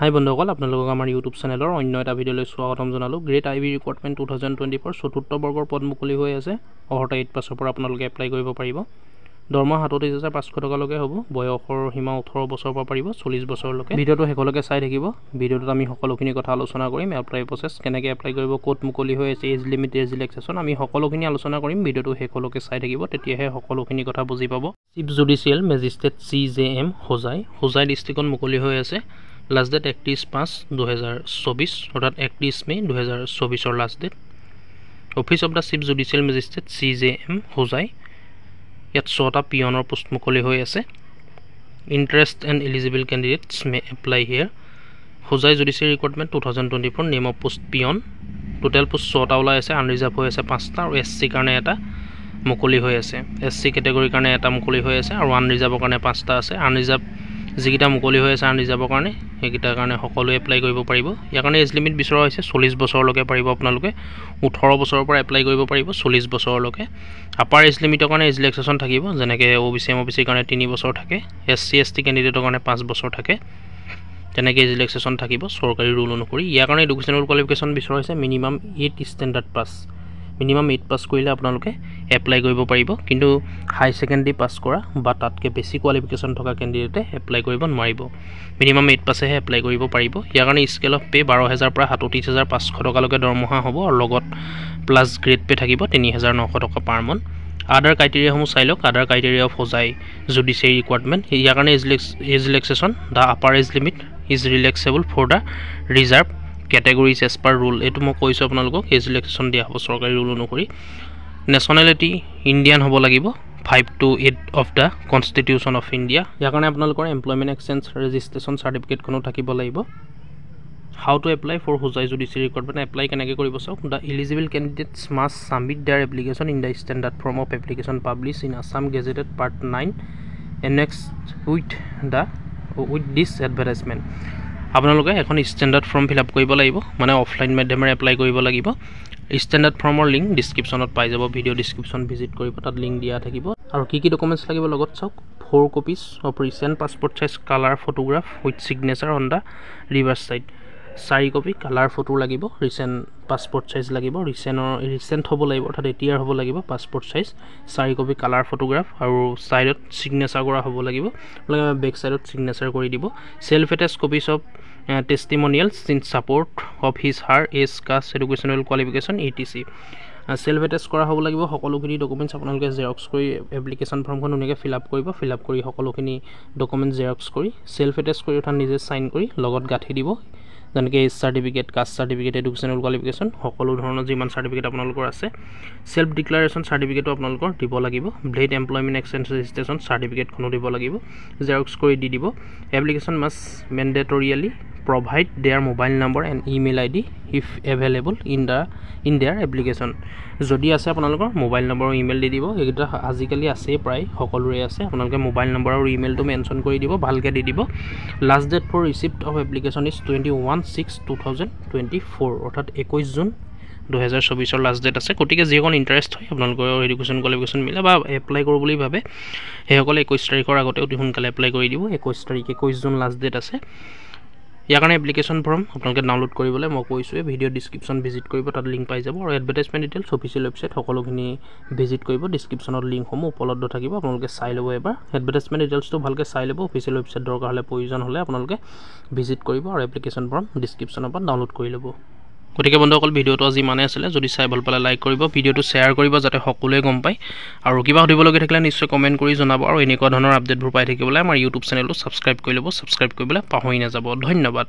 হাই বন্ধুসকল, আপোনালোকক আমাৰ ইউটিউব চেনেলৰ অন্য এটা ভিডিঅ'লৈ স্বাগতম জনালোঁ। গ্ৰেড আইভি ৰিক্ৰুটমেণ্ট 2024 চতুৰ্থ বৰ্গৰ পদ মুকলি হৈ আছে। 8 পাছৰ পৰা আপোনালোকে এপ্লাই কৰিব পাৰিব। দৰমহা 37,500 টকালৈকে হ'ব। বয়সৰ সীমা 18 বছৰৰ পৰা পাৰিব 40 বছৰলৈকে। ভিডিঅ'টো শেষলৈকে চাই থাকিব। ভিডিঅ'টোত আমি সকলোখিনি কথা আলোচনা কৰিম। এপ্লাই প্ৰচেছ কেনেকৈ এপ্লাই কৰিব, ক'ত মুকলি হৈ আছে, এজ লিমিট, এজ ৰিলেক্সেশ্যন, আমি সকলোখিনি আলোচনা কৰিম। ভিডিঅ'টো শেষলৈকে চাই থাকিব, তেতিয়াহে সকলোখিনি কথা বুজি পাব। Chief judicial magistrate CJM Hojai ডিষ্ট্ৰিক্টত মুকলি হৈ আছে। লাষ্ট ডেট 31/5/2024 অৰ্থাৎ 31 May 2024 last date. Office of the chief judicial magistrate CJM Hojai. ইয়াত 6টা পিয়নৰ পোষ্ট মুকলি হৈ আছে। Interest and eligible candidates may apply here. Hojai judicial recruitment 2024 name of post peon. Total post 6টা ওলাই আছে। আনৰিজাৰ্ভ হৈ আছে 5টা আৰু SC কাৰণে এটা মুকলি হৈ আছে। SC কেটেগৰীৰ কাৰণে এটা মুকলি হৈ আছে আৰু আনৰিজাৰ্ভৰ কাৰণে 5টা আছে। আনৰিজাৰ্ভ যিকেইটা মুকলি হৈ আছে আনৰিজাৰ্ভৰ কাৰণে, সেইকেইটাৰ কাৰণে সকলোৱে এপ্লাই কৰিব পাৰিব। ইয়াৰ কাৰণে এজ লিমিট বিচৰা হৈছে 40 বছৰলৈকে পাৰিব আপোনালোকে। 18 বছৰৰ পৰা এপ্লাই কৰিব পাৰিব 40 বছৰলৈকে। আপাৰ এজ লিমিটৰ কাৰণে এজ ৰিলেক্সেশ্যন থাকিব, যেনেকৈ OBC MOBCৰ কাৰণে 3 বছৰ থাকে। SC ST কেণ্ডিডেটৰ কাৰণে 5 বছৰ থাকে। তেনেকৈ এজ ৰিলেক্সেশ্যন থাকিব চৰকাৰী ৰুল অনুসৰি। ইয়াৰ কাৰণে এডুকেশ্যনেল কোৱালিফিকেশ্যন বিচৰা হৈছে মিনিমাম 8 ষ্টেণ্ডাৰ্ড পাছ। মিনিমাম 8 পাছ কৰিলে আপোনালোকে এপ্লাই কৰিব পাৰিব, কিন্তু হাই ছেকেণ্ডেৰী পাছ কৰা বা তাতকৈ বেছি কোৱালিফিকেশ্যন থকা কেণ্ডিডেটে এপ্লাই কৰিব নোৱাৰিব। মিনিমাম 8 পাছেহে এপ্লাই কৰিব পাৰিব। ইয়াৰ কাৰণে স্কেল অফ পে 12,000 পৰা 37,500 টকালৈকে দৰমহা হ'ব আৰু লগত প্লাছ গ্ৰেড পে থাকিব 3,900 টকা পাৰ মান্থ। আদাৰ ক্ৰাইটেৰিয়াসমূহ চাই লওক। Other criteria of Hojai judiciary recruitment. ইয়াৰ কাৰণে age relaxation, the upper age limit is relaxable for the reserve categories as per rule. এইটো মই কৈছোঁ আপোনালোকক, এজ ৰিলেক্সেশ্যন দিয়া হ'ব চৰকাৰী ৰুল অনুসৰি। নেশ্যনেলিটি ইণ্ডিয়ান হ'ব লাগিব 5 to 8 of the constitution of India. ইয়াৰ কাৰণে আপোনালোকৰ এমপ্লয়মেণ্ট এক্সচেঞ্জ ৰেজিষ্ট্ৰেশ্যন চাৰ্টিফিকেটখনো থাকিব লাগিব। How to apply for Hojai judiciary recruitment. Apply কেনেকৈ কৰিব চাওক। The eligible candidates must submit their application in the standard form of application publish in Assam gazetted part 9 annexed with this advertisement. আপোনালোকে এখন standard form fill up কৰিব লাগিব, মানে offline মাধ্যমেৰে apply কৰিব লাগিব। ষ্টেণ্ডাৰ্ড ফৰ্মৰ লিংক ডিছক্ৰিপশ্যনত পাই যাব। ভিডিঅ' ডিছক্ৰিপশ্যন ভিজিট কৰিব, তাত লিংক দিয়া থাকিব। আৰু কি ডকুমেণ্টছ লাগিব লগত চাওক। 4 copies of recent passport size colour photograph with signature on the reverse side. 4 copy colour photo লাগিব। ৰিচেণ্ট পাছপৰ্ট চাইজ লাগিব। ৰিচেণ্ট হ'ব লাগিব, অৰ্থাৎ এতিয়াৰ হ'ব লাগিব passport size. 4 copy colour photograph আৰু ছাইডত ছিগনেচাৰ কৰা হ'ব লাগিব। বেক ছাইডত ছিগনেচাৰ কৰি দিব। Self attest copies of testimonials in support of his her age caste educational qualification ETC। Self attest কৰা হ'ব লাগিব। সকলোখিনি ডকুমেণ্টছ আপোনালোকে জেৰক্স কৰি এপ্লিকেশ্যন ফৰ্মখন ধুনীয়াকৈ ফিল আপ কৰিব। ফিল আপ কৰি সকলোখিনি ডকুমেণ্টছ জেৰক্স কৰি চেল্ফ এটেষ্ট কৰি অৰ্থাৎ নিজে চাইন কৰি লগত গাঁঠি দিব, যেনেকৈ age certificate, caste certificate, educational qualification, সকলো ধৰণৰ যিমান চাৰ্টিফিকেট আপোনালোকৰ আছে। চেল্ফ ডিক্লাৰেশ্যন চাৰ্টিফিকেটো আপোনালোকৰ দিব লাগিব। ব্লেড এমপ্লয়মেণ্ট এক্সচেঞ্জ ৰেজিষ্ট্ৰেশ্যন চাৰ্টিফিকেটখনো দিব লাগিব, জেৰক্স কৰি দি দিব। Application must mandatorily provide their mobile number and email ID if available in their application. যদি আছে আপোনালোকৰ মোবাইল নম্বৰ আৰু ইমেইল দি দিব। এইকেইটা আজিকালি আছেই, প্ৰায় সকলোৰে আছে। আপোনালোকে মোবাইল নম্বৰ আৰু ইমেইলটো মেনশ্যন কৰি দিব, ভালকৈ দি দিব। Last date for receipt of application is 21/6/2024 অৰ্থাৎ 21 জুন 2024 লাষ্ট ডেট আছে। গতিকে যিসকল ইণ্টাৰেষ্ট হয় আপোনালোকৰ এডুকেশ্যন কোৱালিফিকেশ্যন মিলে বা এপ্লাই কৰোঁ বুলি ভাবে, সেইসকলে 21 তাৰিখৰ আগতে অতি সোনকালে এপ্লাই কৰি দিব। 21 জুন লাষ্ট ডেট আছে। ইয়াৰ কাৰণে এপ্লিকেশ্যন ফৰ্ম আপোনালোকে ডাউনলোড কৰিবলৈ মই কৈছোঁৱে, ভিডিঅ' ডিছক্ৰিপশ্যন ভিজিট কৰিব, তাত লিংক পাই যাব। আৰু এডভাৰটাইজমেণ্ট ডিটেইলছ অফিচিয়েল ৱেবছাইট সকলোখিনি ভিজিট কৰিব। ডিছক্ৰিপশ্যনত লিংকসমূহ উপলব্ধ থাকিব, আপোনালোকে চাই ল'ব এবাৰ। এডভাৰটাইজমেণ্ট ডিটেইলছটো ভালকৈ চাই ল'ব। অফিচিয়েল ৱেবছাইট দৰকাৰ হ'লে, প্ৰয়োজন হ'লে আপোনালোকে ভিজিট কৰিব আৰু এপ্লিকেশ্যন ফৰ্ম ডিছক্ৰিপশ্যনৰ পৰা ডাউনলোড কৰি ল'ব। গতিকে বন্ধুসকল, ভিডিঅ'টো আজি ইমানেই আছিলে। যদি চাই ভাল পালে লাইক কৰিব, ভিডিঅ'টো শ্বেয়াৰ কৰিব যাতে সকলোৱে গম পায়। আৰু কিবা সুধিবলগীয়া থাকিলে নিশ্চয় কমেণ্ট কৰি জনাব। আৰু এনেকুৱা ধৰণৰ আপডেটবোৰ পাই থাকিবলৈ আমাৰ ইউটিউব চেনেলটো ছাবস্ক্ৰাইব কৰি ল'ব। ছাবস্ক্ৰাইব কৰিবলৈ পাহৰি নাযাব। ধন্যবাদ।